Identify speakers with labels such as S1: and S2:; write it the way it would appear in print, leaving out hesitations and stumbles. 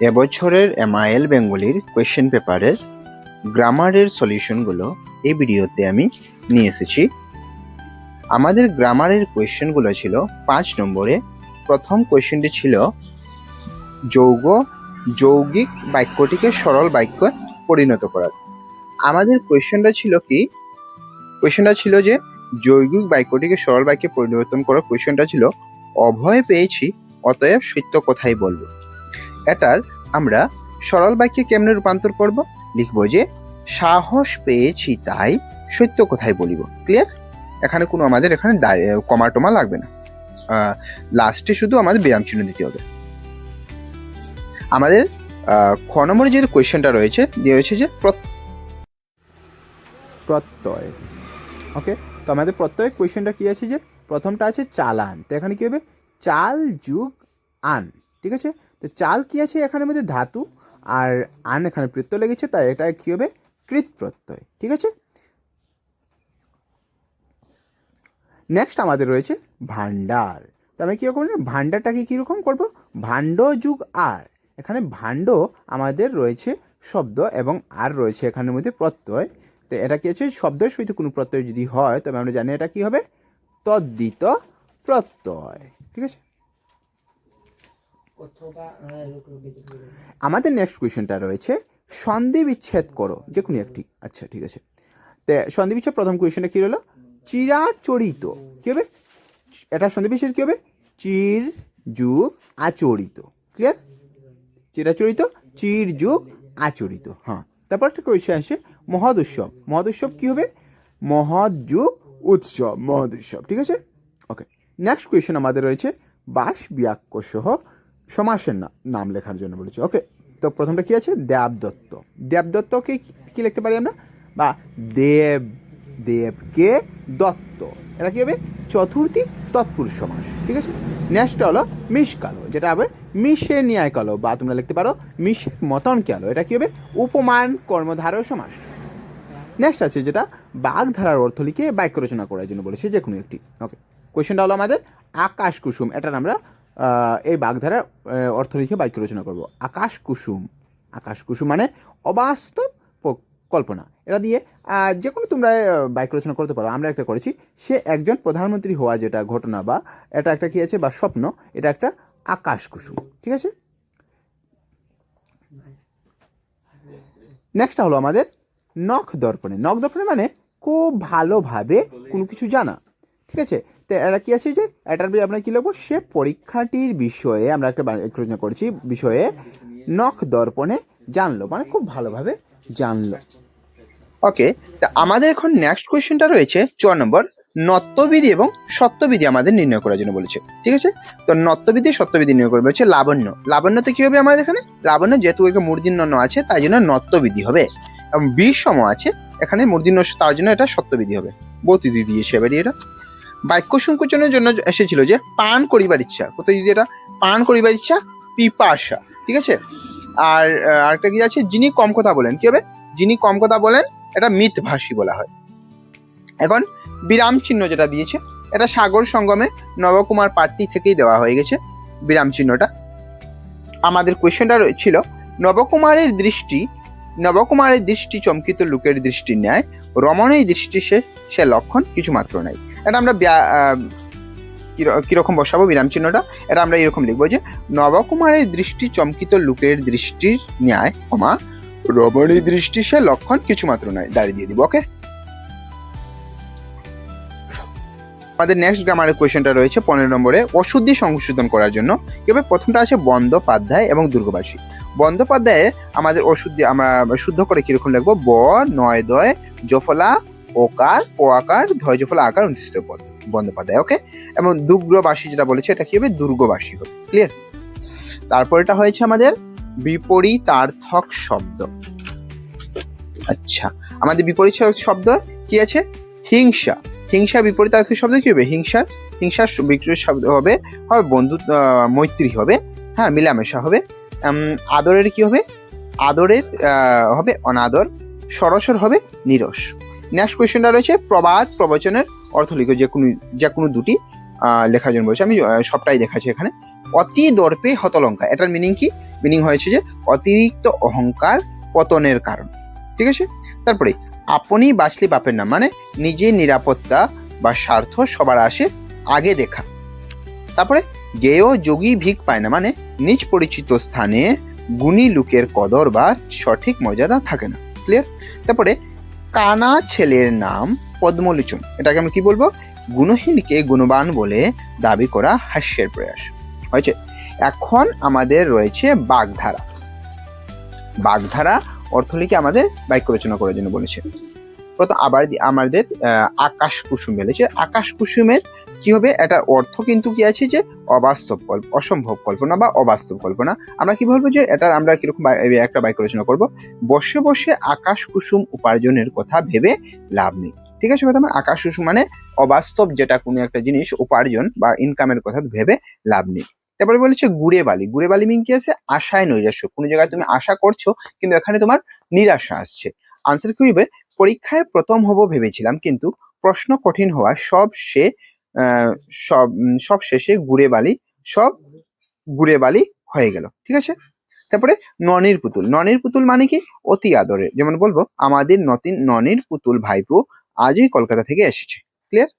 S1: এবছরের MIL বেঙ্গলির question পেপারের গ্রামারের সলিউশনগুলো এই ভিডিওতে আমি নিয়ে এসেছি। আমাদের গ্রামারের কোয়েশ্চেনগুলো ছিল 5 নম্বরে। প্রথম কোয়েশ্চেনটি ছিল যৌগিক বাক্যটিকে সরল বাক্যে পরিণত করা। আমাদের কোয়েশ্চেনটা ছিল যে যৌগিক বাক্যটিকে সরল বাক্যে পরিবর্তন করা। কোয়েশ্চেনটা ছিল অভয় পেয়েছি, অতএব সত্য কথাই বলবো। এটার আমরা সরল বাক্যে কেমনে রূপান্তর করব? লিখবো যে সাহস পেয়েছি তাই সত্য কথাই বলিব। ক্লিয়ার? এখানে কোনো আমাদের কমা টমা লাগবে না, লাস্টে শুধু আমাদের বিরাম চিহ্ন দিতে হবে। আমাদের খ নম্বরে যে কোয়েশ্চেনটা রয়েছে যে
S2: প্রত্যয়। ওকে, তো আমাদের প্রত্যয় কোয়েশ্চেনটা কি আছে, যে প্রথমটা আছে চালান, তো এখানে কি হবে? চাল যুগ আন। ঠিক আছে, তো চাল কি আছে এখানের মধ্যে? ধাতু, আর আন এখানে প্রত্যয় লেগেছে, তাই এটা কি হবে? কৃত প্রত্যয়। ঠিক আছে, নেক্সট আমাদের রয়েছে ভান্ডার। তো আমি কী করবো? ভান্ডারটাকে কীরকম করবো? ভাণ্ড যুগ আর। এখানে ভাণ্ড আমাদের রয়েছে শব্দ এবং আর রয়েছে এখানের মধ্যে প্রত্যয়। তো এটা কি আছে? শব্দের সহিত কোনো প্রত্যয় যদি হয় তবে আমরা জানি এটা কি হবে? তদ্ধিত প্রত্যয়। ঠিক আছে, আমাদের নেক্সট কোয়েশ্চেনটা রয়েছে সন্ধি বিচ্ছেদ করো যে কোনো একটি। আচ্ছা, ঠিক আছে, তো সন্ধি বিচ্ছেদ প্রথম কোয়েশ্চেনটা কী হলো? চিরাচরিত। কী হবে? এটা সন্ধি বিচ্ছেদ কী হবে? চির যুগ আচরিত। ক্লিয়ার? চিরাচরিত, চির যুগ আচরিত। হ্যাঁ, তারপর একটা কোয়েশ্চেন আসে মহৎ উৎসব। মহৎ উৎসব কী হবে? মহৎ যুগ উৎসব, মহৎ উৎসব। ঠিক আছে, ওকে। নেক্সট কোয়েশ্চেন আমাদের রয়েছে বাস বাক্য সহ সমাসের নাম লেখার জন্য বলেছে। ওকে, তো প্রথমটা কি আছে? দেবদত্ত। দেবদত্তকে কি লিখতে পারি আমরা? বা দেবকে দত্ত, এটা কি হবে? চতুর্থী তৎপুরুষ সমাস। ঠিক আছে, নেক্সট হলো মিশকালো, যেটা হবে মিশে ন্যায় কালো, বা তোমরা লিখতে পারো মিশের মতন কালো, এটা কি হবে? উপমান কর্মধারয় সমাস। নেক্সট আছে যেটা বাগধারার অর্থ লিখে বাক্য রচনা করার জন্য বলেছে যে কোনো একটি। ওকে, কোয়েশ্চেনটা হলো আমাদের আকাশ কুসুম। এটার আমরা এই বাগধারার অর্থ লিখে বাক্য রচনা করব। আকাশ কুসুম, আকাশ কুসুম মানে অবাস্তব কল্পনা। এটা দিয়ে যে কোনো তোমরা বাক্য রচনা করতে পারো। আমরা একটা করেছি, সে একজন প্রধানমন্ত্রী হওয়া, যেটা ঘটনা বা এটা একটা কি আছে বা স্বপ্ন, এটা একটা আকাশ কুসুম। ঠিক আছে, নেক্সট হলো আমাদের নখ দর্পণে। নখ দর্পণে মানে খুব ভালোভাবে কোনো কিছু জানা। ঠিক আছে, তো এটা কি আছে? যে এটার আমরা কী লিখবো? সে পরীক্ষাটির বিষয়ে আমরা একটা বাক্য রচনা করেছি, বিষয়ে নখ দর্পণে জানলো, মানে খুব ভালোভাবে জানলো।
S1: ওকে, তা আমাদের এখন নেক্সট কোয়েশ্চেনটা রয়েছে 4 নম্বর, নত্যবিধি এবং সত্যবিধি আমাদের নির্ণয় করার জন্য বলেছে। ঠিক আছে, তো নত্যবিধি সত্যবিধি নির্ণয় করবে হচ্ছে লাবণ্য। লাবণ্যতে কি হবে আমাদের এখানে? লাবণ্য যেহেতু এখানে মূর্ধন্য আছে তাই জন্য নত্যবিধি হবে, এবং বিষম আছে এখানে মূর্ধন্য, তার জন্য এটা সত্যবিধি হবে। বতিদি দিয়েছে এবারে এটা। বাক্য সংকোচনের জন্য এসেছিল যে পান করিবার ইচ্ছা। কোথায় যে এটা পান করিবার ইচ্ছা? পিপাসা। ঠিক আছে, আর আরেকটা কি আছে? যিনি কম কথা বলেন, কি হবে? যিনি কম কথা বলেন, এটা মিতভাষী বলা হয়। এখন বিরাম চিহ্ন যেটা দিয়েছে, এটা সাগর সঙ্গমে নবকুমার পাঠটি থেকেই দেওয়া হয়ে গেছে বিরাম চিহ্নটা। আমাদের কোয়েশ্চেনটা ছিল নবকুমারের দৃষ্টি চমকিত লোকের দৃষ্টি ন্যায়, রমণীর দৃষ্টি সে লক্ষণ কিছু মাত্র নাই। এটা আমরা কিরকম বসাবো বিরাম চিহ্নটা? এটা আমরা এরকম লিখবো যে নবকুমারের দৃষ্টি চমকিত লোকের দৃষ্টির ন্যায়, রমণীর দৃষ্টি সে লক্ষণ কিছু মাত্র নয়, দাঁড়িয়ে দিয়ে দিব। ওকে, আমাদের নেক্সট গ্রামারের কোয়েশ্চেনটা রয়েছে 15 নম্বরে অশুদ্ধি সংশোধন করার জন্য। কিভাবে? প্রথমটা আছে বন্দ্যোপাধ্যায় এবং দুর্গবাসী। বন্দ্যোপাধ্যায়ের আমাদের অশুদ্ধি আমরা শুদ্ধ করে কিরকম লিখবো? ব নয় দয় জফলা ওকার পোয়াকার ধয় জফলা আকার 29 পদ, বন্দ্যোপাধ্যায়। ওকে, এবং দুর্গবাসী যেটা বলেছে এটা কি হবে? দুর্গবাসী হবে। ক্লিয়ার? তারপর এটা হয়েছে আমাদের বিপরীতার্থক শব্দ। আচ্ছা, আমাদের বিপরীতার্থক শব্দ কি আছে? হিংসা। হিংসার বিপরীতার্থক শব্দ কি হবে? হিংসার বিপরীত শব্দ হবে বন্ধু, মৈত্রী হবে, হ্যাঁ, মিলামেশা হবে। আদরের কি হবে? আদরের হবে অনাদর। সরসর হবে নিরস। নেক্সট কোয়েশ্চেনটা রয়েছে প্রবাদ প্রবচনের অর্থ লিখো, যে কোনো দুটি লেখার জন্য বলছে। আমি সবটাই দেখাচ্ছি এখানে। অতি দর্পে হতলঙ্কা, এটার মিনিং কি? মিনিং হয়েছে যে অতিরিক্ত অহংকার পতনের কারণ। ঠিক আছে, তারপরে আপনি বাঁচলি বাপের নাম, মানে নিজের নিরাপত্তা বা স্বার্থ সবার আগে দেখা। তারপরে জ্ঞেয় যোগী ভিক পায় না, মানে নিজ পরিচিত স্থানে গুণী লোকের কদর বা সঠিক মর্যাদা থাকে না। ক্লিয়ার? তারপরে কানা ছেলের নাম পদ্মলোচন, এটাকে আমি কি বলবো? গুণহীনকে গুণবান বলে দাবি করা হাস্যের প্রয়াস। হয়েছে। এখন আমাদের রয়েছে বাগধারা। বাগধারা অর্থ লিখে আমাদের বাক্য রচনা করার জন্য বলেছে। প্রথম আবার আমাদের আকাশ কুসুম বলেছে। আকাশ কুসুমের কি হবে? এটার অর্থ কিন্তু কি আছে যে অবাস্তব অসম্ভব কল্পনা বা অবাস্তব কল্পনা। আমরা কি বলবো যে এটার আমরা কিরকম একটা বাক্য রচনা করব? বসে বসে আকাশ কুসুম উপার্জনের কথা ভেবে লাভ নেই। ঠিক আছে কথা? আকাশ কুসুম মানে অবাস্তব, যেটা কোনো একটা জিনিস উপার্জন বা ইনকামের কথা ভেবে লাভ নেই। তারপরে বলেছে গুড়ে বালি। গুড়ে বালি মিন কি আছে? আশায় নৈরাশ্য। কোনো জায়গায় তুমি আশা করছো কিন্তু এখানে তোমার নিরাশা আসছে। আনসার কি হবে? পরীক্ষায় প্রথম হব ভেবেছিলাম, কিন্তু প্রশ্ন কঠিন হওয়া সব শেষে সব গুড়ে বালি হয়ে গেল। ঠিক আছে, তারপরে ননির পুতুল। ননির পুতুল মানে কি? অতি আদরের। যেমন বলবো আমাদের ননির পুতুল ভাইপো আজই কলকাতা থেকে এসেছে। ক্লিয়ার?